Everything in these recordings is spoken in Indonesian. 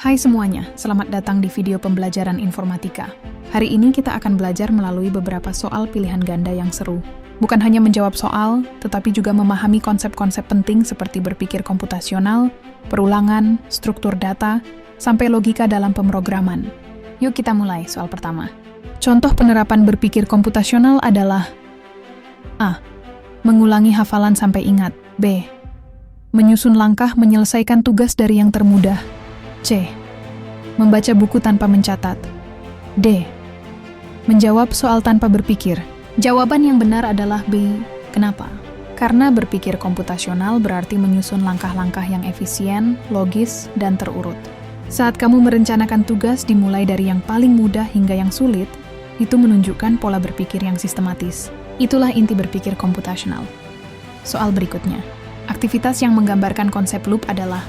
Hai semuanya, selamat datang di video pembelajaran informatika. Hari ini kita akan belajar melalui beberapa soal pilihan ganda yang seru. Bukan hanya menjawab soal, tetapi juga memahami konsep-konsep penting seperti berpikir komputasional, perulangan, struktur data, sampai logika dalam pemrograman. Yuk kita mulai soal pertama. Contoh penerapan berpikir komputasional adalah A. Mengulangi hafalan sampai ingat. B. Menyusun langkah menyelesaikan tugas dari yang termudah. C. Membaca buku tanpa mencatat. D. Menjawab soal tanpa berpikir. Jawaban yang benar adalah B. Kenapa? Karena berpikir komputasional berarti menyusun langkah-langkah yang efisien, logis, dan terurut. Saat kamu merencanakan tugas dimulai dari yang paling mudah hingga yang sulit, itu menunjukkan pola berpikir yang sistematis. Itulah inti berpikir komputasional. Soal berikutnya. Aktivitas yang menggambarkan konsep loop adalah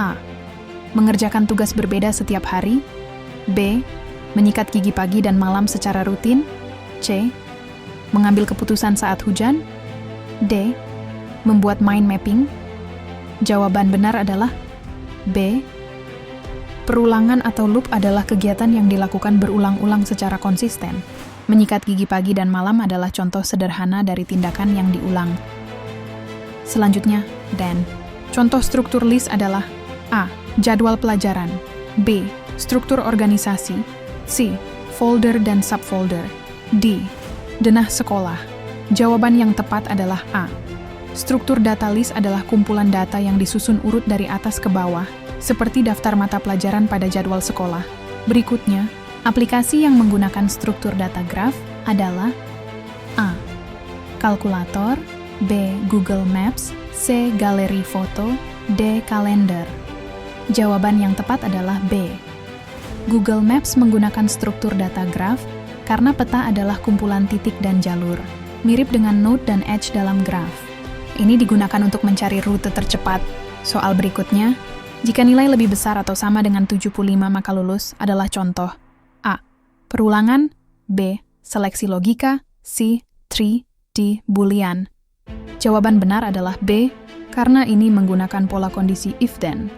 A. Mengerjakan tugas berbeda setiap hari. B. Menyikat gigi pagi dan malam secara rutin. C. Mengambil keputusan saat hujan. D. Membuat mind mapping. Jawaban benar adalah B. Perulangan atau loop adalah kegiatan yang dilakukan berulang-ulang secara konsisten. Menyikat gigi pagi dan malam adalah contoh sederhana dari tindakan yang diulang. Selanjutnya, Dan. Contoh struktur list adalah A. Jadwal pelajaran. B. Struktur organisasi. C. Folder dan subfolder. D. Denah sekolah. Jawaban yang tepat adalah A. Struktur data list adalah kumpulan data yang disusun urut dari atas ke bawah, seperti daftar mata pelajaran pada jadwal sekolah. Berikutnya, aplikasi yang menggunakan struktur data graf adalah A. Kalkulator. B. Google Maps. C. Galeri foto. D. Kalender. Jawaban yang tepat adalah B. Google Maps menggunakan struktur data graf karena peta adalah kumpulan titik dan jalur, mirip dengan node dan edge dalam graf. Ini digunakan untuk mencari rute tercepat. Soal berikutnya, jika nilai lebih besar atau sama dengan 75 maka lulus adalah contoh A. Perulangan. B. Seleksi logika. C. Tree. D. Boolean. Jawaban benar adalah B, karena ini menggunakan pola kondisi if-then.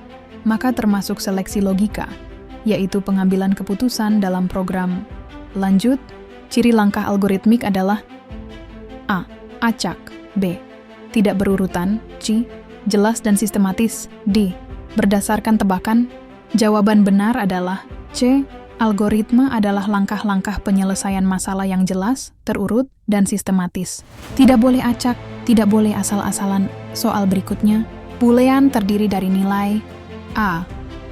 Maka termasuk seleksi logika, yaitu pengambilan keputusan dalam program. Lanjut, ciri langkah algoritmik adalah A. Acak. B. Tidak berurutan. C. Jelas dan sistematis. D. Berdasarkan tebakan. Jawaban benar adalah C. Algoritma adalah langkah-langkah penyelesaian masalah yang jelas, terurut, dan sistematis. Tidak boleh acak, tidak boleh asal-asalan. Soal berikutnya, Boolean terdiri dari nilai A.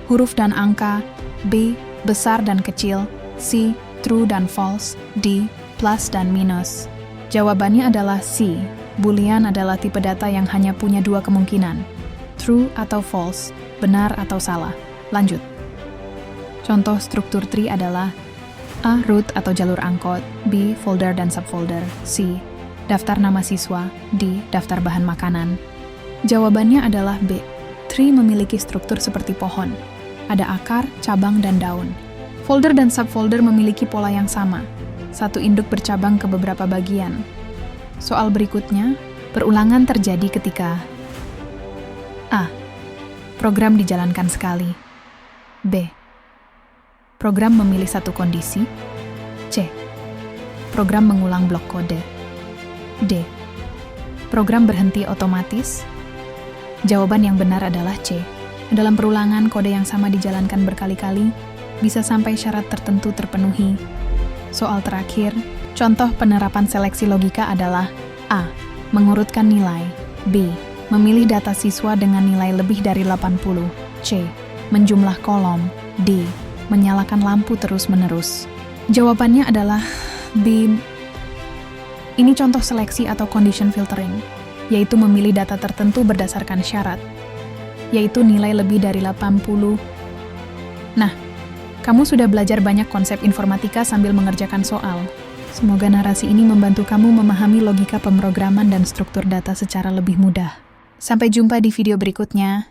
Huruf dan angka. B. Besar dan kecil. C. True dan false. D. Plus dan minus. Jawabannya adalah C. Boolean adalah tipe data yang hanya punya dua kemungkinan. True atau false, benar atau salah. Lanjut. Contoh struktur tree adalah A. Root atau jalur angkot. B. Folder dan subfolder. C. Daftar nama siswa. D. Daftar bahan makanan. Jawabannya adalah B. Tree memiliki struktur seperti pohon. Ada akar, cabang, dan daun. Folder dan subfolder memiliki pola yang sama. Satu induk bercabang ke beberapa bagian. Soal berikutnya, perulangan terjadi ketika A. Program dijalankan sekali. B. Program memilih satu kondisi. C. Program mengulang blok kode. D. Program berhenti otomatis. Jawaban yang benar adalah C. Dalam perulangan, kode yang sama dijalankan berkali-kali, bisa sampai syarat tertentu terpenuhi. Soal terakhir, contoh penerapan seleksi logika adalah A. Mengurutkan nilai. B. Memilih data siswa dengan nilai lebih dari 80. C. Menjumlah kolom. D. Menyalakan lampu terus-menerus. Jawabannya adalah B. Ini contoh seleksi atau condition filtering, yaitu memilih data tertentu berdasarkan syarat, yaitu nilai lebih dari 80. Nah, kamu sudah belajar banyak konsep informatika sambil mengerjakan soal. Semoga narasi ini membantu kamu memahami logika pemrograman dan struktur data secara lebih mudah. Sampai jumpa di video berikutnya.